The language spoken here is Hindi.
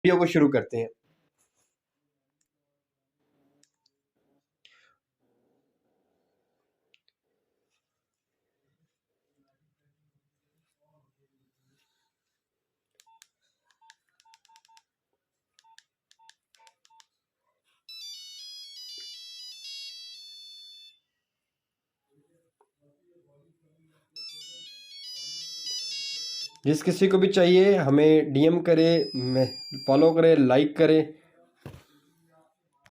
वीडियो को शुरू करते हैं। जिस किसी को भी चाहिए हमें डीएम करे, फॉलो करे, लाइक करे,